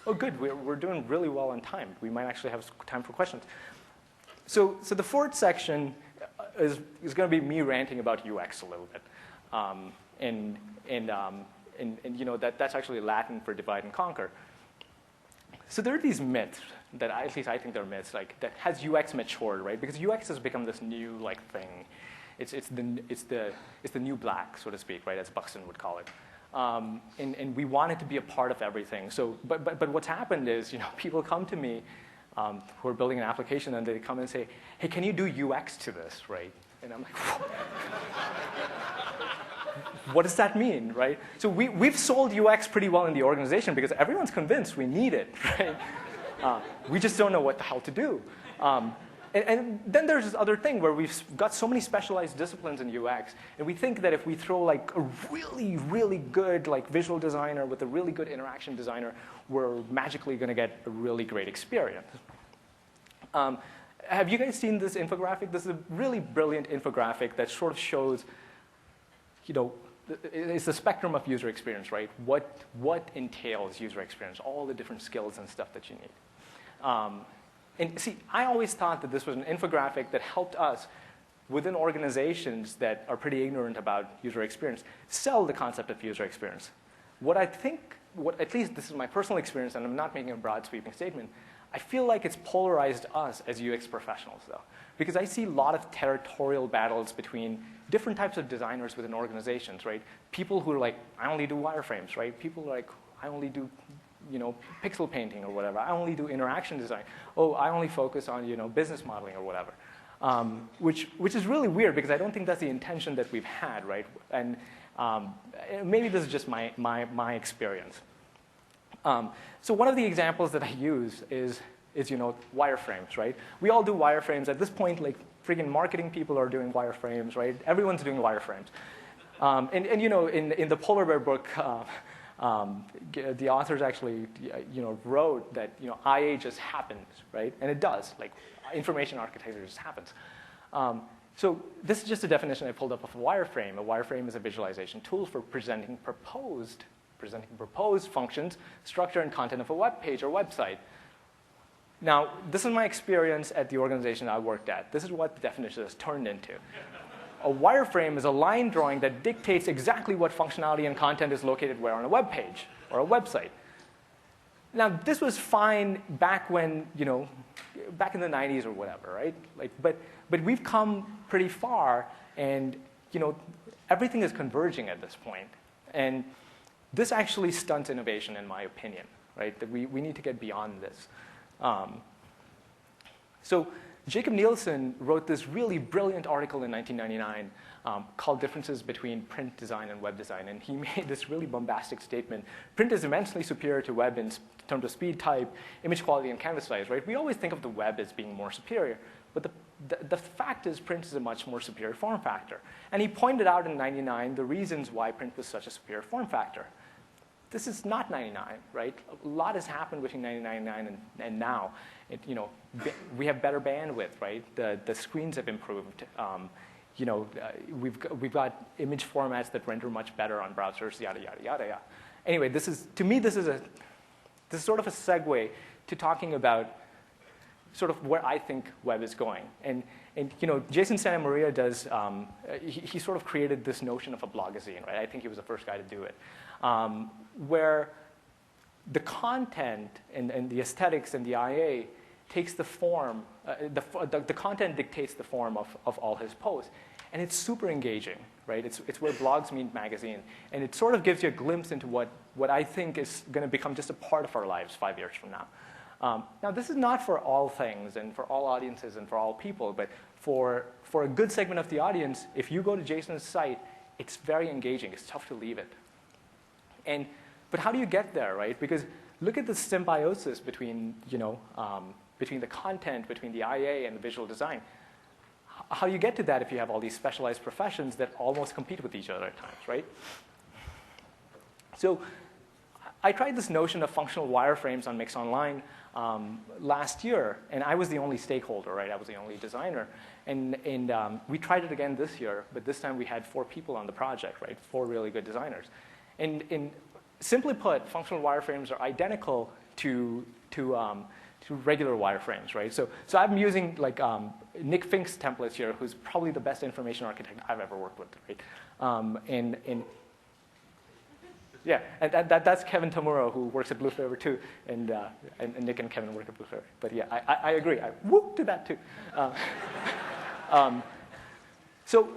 Oh, good. We're doing really well on time. We might actually have time for questions. So the fourth section is going to be me ranting about UX a little bit. And you know, that's actually Latin for divide and conquer. So there are these myths that at least I think they're myths, like that has UX matured, right? Because UX has become this new like thing. It's the new black, so to speak, right? As Buxton would call it. And we want it to be a part of everything. So, but what's happened is, you know, people come to me who are building an application, and they come and say, hey, can you do UX to this, right? And I'm like, what does that mean, right? So we've sold UX pretty well in the organization because everyone's convinced we need it, right? We just don't know what the hell to do. And then there's this other thing where we've got so many specialized disciplines in UX, and we think that if we throw like a really, really good like visual designer with a really good interaction designer, we're magically going to get a really great experience. Have you guys seen this infographic? This is a really brilliant infographic that sort of shows, you know, it's the spectrum of user experience, right? What entails user experience, all the different skills and stuff that you need. And see, I always thought that this was an infographic that helped us within organizations that are pretty ignorant about user experience sell the concept of user experience. What I think, at least this is my personal experience, and I'm not making a broad sweeping statement, I feel like it's polarized us as UX professionals, though. Because I see a lot of territorial battles between different types of designers within organizations, right? People who are like, I only do wireframes, right? People who are like, I only do, you know, pixel painting or whatever. I only do interaction design. Oh, I only focus on, you know, business modeling or whatever. Which is really weird because I don't think that's the intention that we've had, right? And maybe this is just my experience. So one of the examples that I use is you know, wireframes, right? We all do wireframes. At this point, like, freaking marketing people are doing wireframes, right? Everyone's doing wireframes. And you know, in the Polar Bear book, the authors actually, you know, wrote that, you know, IA just happens, right? And it does. Like, information architecture just happens. So this is just a definition I pulled up of a wireframe. A wireframe is a visualization tool for presenting proposed functions, structure, and content of a web page or website. Now, this is my experience at the organization I worked at. This is what the definition has turned into. A wireframe is a line drawing that dictates exactly what functionality and content is located where on a web page or a website. Now, this was fine back when, you know, back in the 90s or whatever, right? Like, but we've come pretty far, and, you know, everything is converging at this point. And this actually stunts innovation, in my opinion, right? That we need to get beyond this. So Jacob Nielsen wrote this really brilliant article in 1999 called Differences Between Print Design and Web Design. And he made this really bombastic statement. Print is immensely superior to web in terms of speed, type, image quality, and canvas size, right? We always think of the web as being more superior. But the fact is print is a much more superior form factor. And he pointed out in 99 the reasons why print was such a superior form factor. This is not 99, right? A lot has happened between 1999 and now. You know, we have better bandwidth, right? The screens have improved. You know, we've got image formats that render much better on browsers, yada, yada, yada, yada. Anyway, to me, this is sort of a segue to talking about sort of where I think web is going. And Jason Santa Maria does, he sort of created this notion of a blogazine, right? I think he was the first guy to do it, where the content and the aesthetics and the IA takes the form, the content dictates the form of all his posts. And it's super engaging, right? It's where blogs meet magazine. And it sort of gives you a glimpse into what I think is going to become just a part of our lives 5 years from now. Now, this is not for all things and for all audiences and for all people, but for a good segment of the audience, if you go to Jason's site, it's very engaging. It's tough to leave it. But how do you get there, right? Because look at the symbiosis between, between the content, between the IA and the visual design. How do you get to that if you have all these specialized professions that almost compete with each other at times, right? So I tried this notion of functional wireframes on MIX Online last year, and I was the only stakeholder, right? I was the only designer. And we tried it again this year, but this time we had 4 people on the project, right? 4 really good designers. And simply put, functional wireframes are identical to regular wireframes, right? So I'm using like Nick Fink's templates here, who's probably the best information architect I've ever worked with, right? Yeah, and that's Kevin Tamuro, who works at Blue Favor too, and Nick and Kevin work at Blue Favor. But yeah, I agree. I whoop to that too. So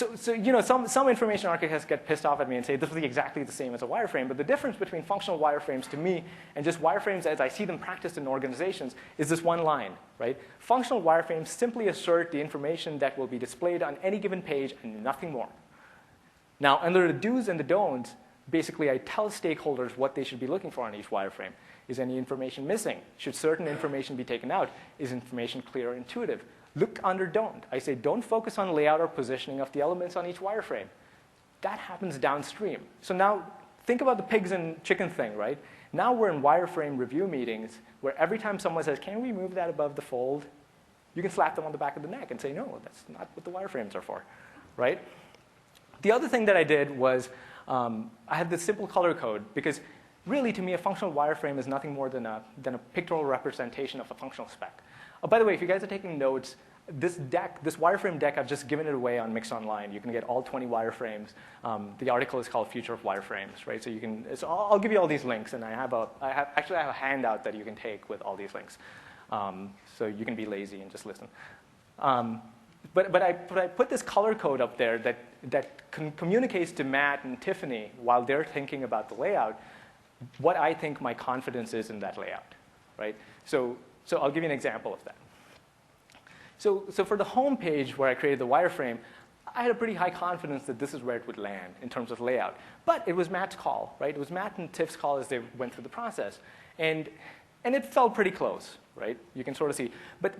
some information architects get pissed off at me and say this is exactly the same as a wireframe. But the difference between functional wireframes to me and just wireframes as I see them practiced in organizations is this one line, right? Functional wireframes simply assert the information that will be displayed on any given page and nothing more. Now, under the do's and the don'ts, basically I tell stakeholders what they should be looking for on each wireframe. Is any information missing? Should certain information be taken out? Is information clear or intuitive? Look under don't. I say don't focus on layout or positioning of the elements on each wireframe. That happens downstream. So now think about the pigs and chicken thing, right? Now we're in wireframe review meetings where every time someone says, can we move that above the fold? You can slap them on the back of the neck and say, no, that's not what the wireframes are for, right? The other thing that I did was I had this simple color code because really to me a functional wireframe is nothing more than a pictorial representation of a functional spec. Oh, by the way, if you guys are taking notes, this wireframe deck, I've just given it away on MIX Online. You can get all 20 wireframes. The article is called Future of Wireframes, right? So you can, I'll give you all these links, and I have a handout that you can take with all these links. So you can be lazy and just listen. But I put this color code up there that communicates to Matt and Tiffany while they're thinking about the layout, what I think my confidence is in that layout, right? So I'll give you an example of that. So for the home page where I created the wireframe, I had a pretty high confidence that this is where it would land in terms of layout. But it was Matt's call, right? It was Matt and Tiff's call as they went through the process. And it felt pretty close, right? You can sort of see. But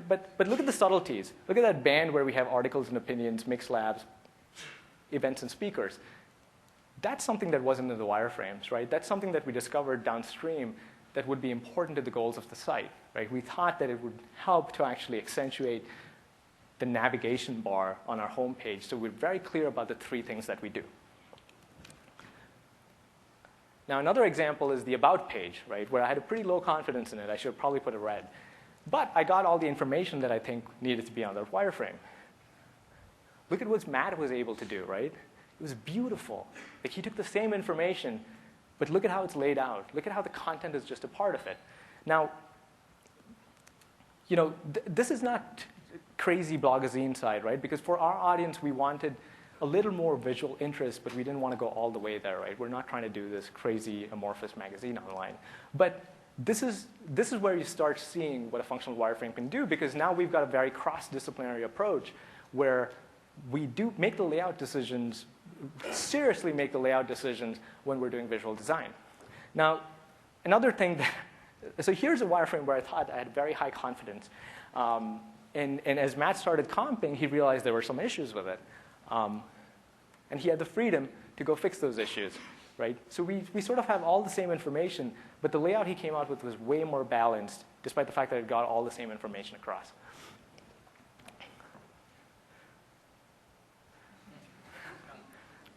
look at the subtleties. Look at that band where we have articles and opinions, mixed labs, events, and speakers. That's something that wasn't in the wireframes, right? That's something that we discovered downstream that would be important to the goals of the site, right? We thought that it would help to actually accentuate the navigation bar on our home page, so we're very clear about the 3 things that we do. Now, another example is the About page, right, where I had a pretty low confidence in it. I should have probably put a red. But I got all the information that I think needed to be on the wireframe. Look at what Matt was able to do, right? It was beautiful. Like, he took the same information, but look at how it's laid out. Look at how the content is just a part of it. Now, this is not crazy blogazine side, right? Because for our audience, we wanted a little more visual interest, but we didn't want to go all the way there, right? We're not trying to do this crazy amorphous magazine online. But this is where you start seeing what a functional wireframe can do, because now we've got a very cross-disciplinary approach where we do make the layout decisions, seriously make the layout decisions when we're doing visual design. Now, another thing so here's a wireframe where I thought I had very high confidence. And as Matt started comping, he realized there were some issues with it. And he had the freedom to go fix those issues, right? So we sort of have all the same information, but the layout he came out with was way more balanced, despite the fact that it got all the same information across.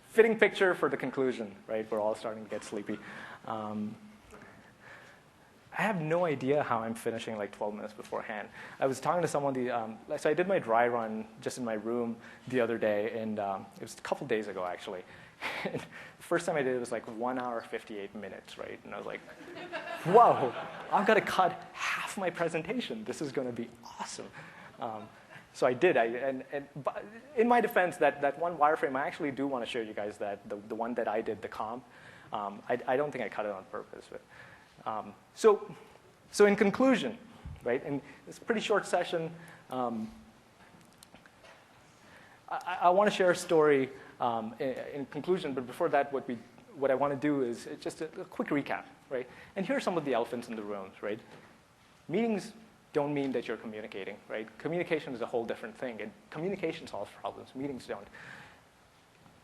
Fitting picture for the conclusion, right? We're all starting to get sleepy. I have no idea how I'm finishing like 12 minutes beforehand. I was talking to someone, so I did my dry run just in my room the other day, and it was a couple days ago, actually. And the first time I did it was like 1 hour, 58 minutes, right? And I was like, whoa, I've got to cut half my presentation. This is going to be awesome. So I did. But in my defense, that one wireframe, I actually do want to show you guys that, the one that I did, the comp. I don't think I cut it on purpose. But, so in conclusion, right, and it's a pretty short session, I want to share a story in conclusion, but before that, what I want to do is just a quick recap, right? And here are some of the elephants in the room, right? Meetings don't mean that you're communicating, right? Communication is a whole different thing, and communication solves problems. Meetings don't.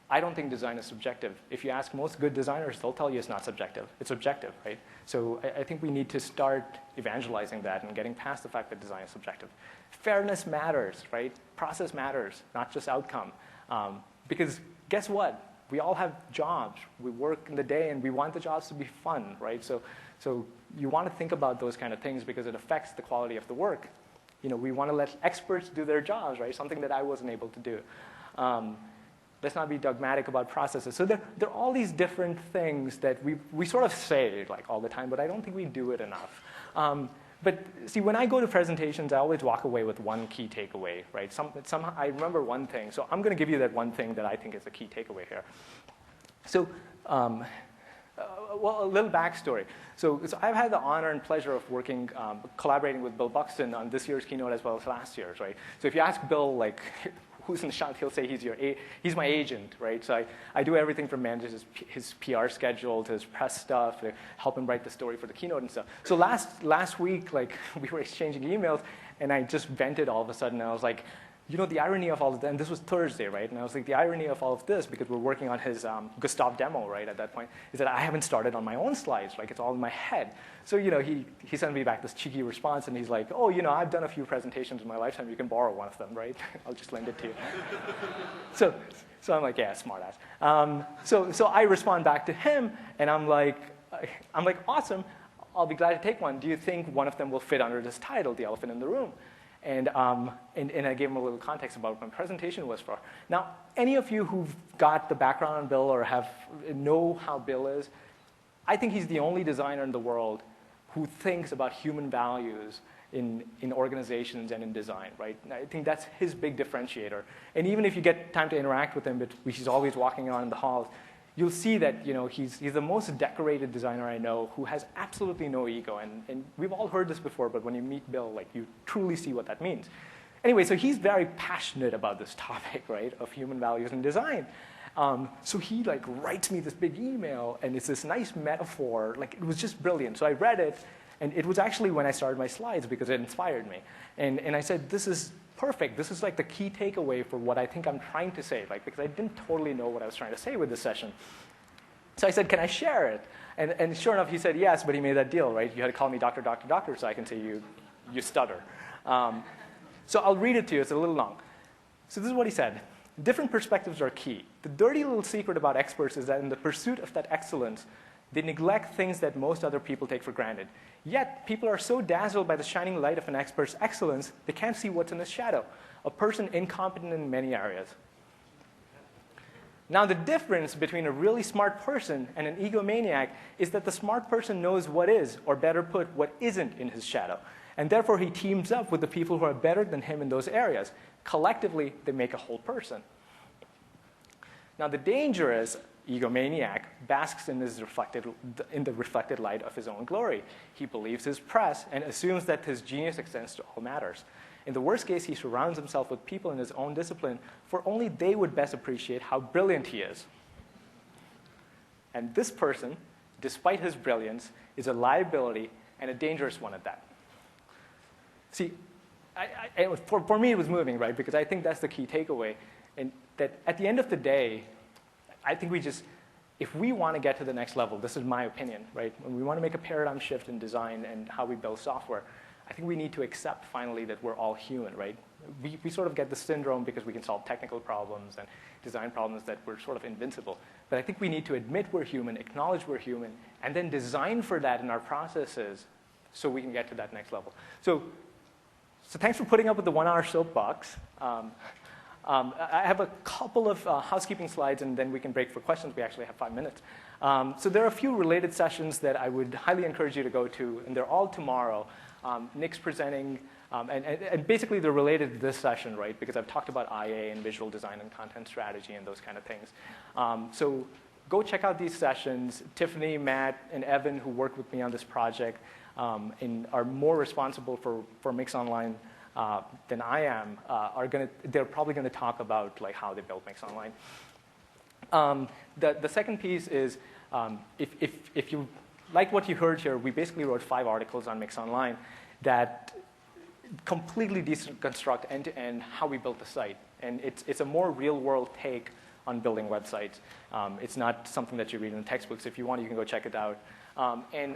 I don't think design is subjective. If you ask most good designers, they'll tell you it's not subjective. It's objective, right? So I think we need to start evangelizing that and getting past the fact that design is subjective. Fairness matters, right? Process matters, not just outcome. Because guess what? We all have jobs. We work in the day, and we want the jobs to be fun, right? So you want to think about those kind of things because it affects the quality of the work. You know, we want to let experts do their jobs, right? Something that I wasn't able to do. Let's not be dogmatic about processes. So there are all these different things that we sort of say like all the time, but I don't think we do it enough. But see, when I go to presentations, I always walk away with one key takeaway, right? Somehow I remember one thing. So I'm going to give you that one thing that I think is a key takeaway here. So, well, a little backstory. So I've had the honor and pleasure of working, collaborating with Bill Buxton on this year's keynote as well as last year's, right? So if you ask Bill, like, who's in the shop, he'll say he's my agent, right? So I do everything from manage his PR schedule to his press stuff, to help him write the story for the keynote and stuff. So last week, like, we were exchanging emails, and I just vented all of a sudden. And I was like, you know, the irony of all of that, and this was Thursday, right? And I was like, the irony of all of this, because we're working on his Gustav demo, right, at that point, is that I haven't started on my own slides. Like, it's all in my head. So, you know, he sent me back this cheeky response, and he's like, oh, you know, I've done a few presentations in my lifetime. You can borrow one of them, right? I'll just lend it to you. So I'm like, yeah, smart ass. So I respond back to him, and I'm like, awesome. I'll be glad to take one. Do you think one of them will fit under this title, The Elephant in the Room? And I gave him a little context about what my presentation was for. Now, any of you who've got the background on Bill or know how Bill is, I think he's the only designer in the world who thinks about human values in organizations and in design, right? And I think that's his big differentiator. And even if you get time to interact with him, but he's always walking around in the halls, you'll see that, you know, he's the most decorated designer I know who has absolutely no ego. And we've all heard this before, but when you meet Bill, like, you truly see what that means. Anyway, so he's very passionate about this topic, right, of human values in design. So he, like, writes me this big email, and it's this nice metaphor. Like, it was just brilliant. So I read it, and it was actually when I started my slides because it inspired me. And I said, this is perfect. This is like the key takeaway for what I think I'm trying to say, like, because I didn't totally know what I was trying to say with this session. So I said, can I share it? And sure enough, he said yes, but he made that deal, right? You had to call me doctor, so I can say you stutter. So I'll read it to you. It's a little long. So this is what he said. Different perspectives are key. The dirty little secret about experts is that in the pursuit of that excellence, they neglect things that most other people take for granted. Yet, people are so dazzled by the shining light of an expert's excellence, they can't see what's in his shadow, a person incompetent in many areas. Now, the difference between a really smart person and an egomaniac is that the smart person knows what is, or better put, what isn't in his shadow. And therefore, he teams up with the people who are better than him in those areas. Collectively, they make a whole person. Now, the danger is egomaniac basks in the reflected light of his own glory. He believes his press and assumes that his genius extends to all matters. In the worst case, he surrounds himself with people in his own discipline, for only they would best appreciate how brilliant he is. And this person, despite his brilliance, is a liability, and a dangerous one at that. See, for me, it was moving, right? Because I think that's the key takeaway. And that at the end of the day, I think if we want to get to the next level, this is my opinion, right? When we want to make a paradigm shift in design and how we build software, I think we need to accept finally that we're all human, right? We sort of get the syndrome because we can solve technical problems and design problems that we're sort of invincible. But I think we need to admit we're human, acknowledge we're human, and then design for that in our processes so we can get to that next level. So thanks for putting up with the 1-hour soapbox. I have a couple of housekeeping slides, and then we can break for questions. We actually have 5 minutes. So there are a few related sessions that I would highly encourage you to go to, and they're all tomorrow. Nick's presenting, and basically they're related to this session, right? Because I've talked about IA and visual design and content strategy and those kind of things. So go check out these sessions. Tiffany, Matt, and Evan, who worked with me on this project, and are more responsible for MIX Online than I am, they're probably going to talk about like how they built MIX Online. The second piece is if you like what you heard here, we basically wrote 5 articles on MIX Online that completely deconstruct end-to-end how we built the site. And it's a more real-world take on building websites. It's not something that you read in the textbooks. If you want, you can go check it out. And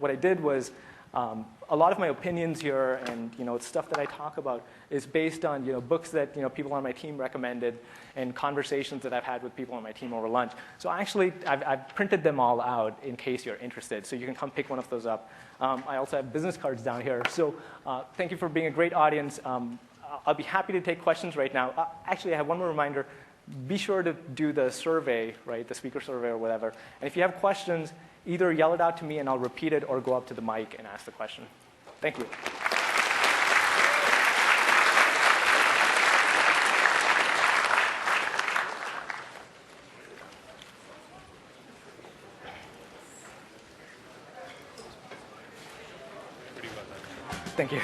what I did was, a lot of my opinions here and stuff that I talk about is based on books that people on my team recommended and conversations that I've had with people on my team over lunch. So actually, I've printed them all out in case you're interested. So you can come pick one of those up. I also have business cards down here. So thank you for being a great audience. I'll be happy to take questions right now. Actually, I have one more reminder. Be sure to do the survey, right, the speaker survey or whatever. And if you have questions, either yell it out to me and I'll repeat it, or go up to the mic and ask the question. Thank you. Thank you.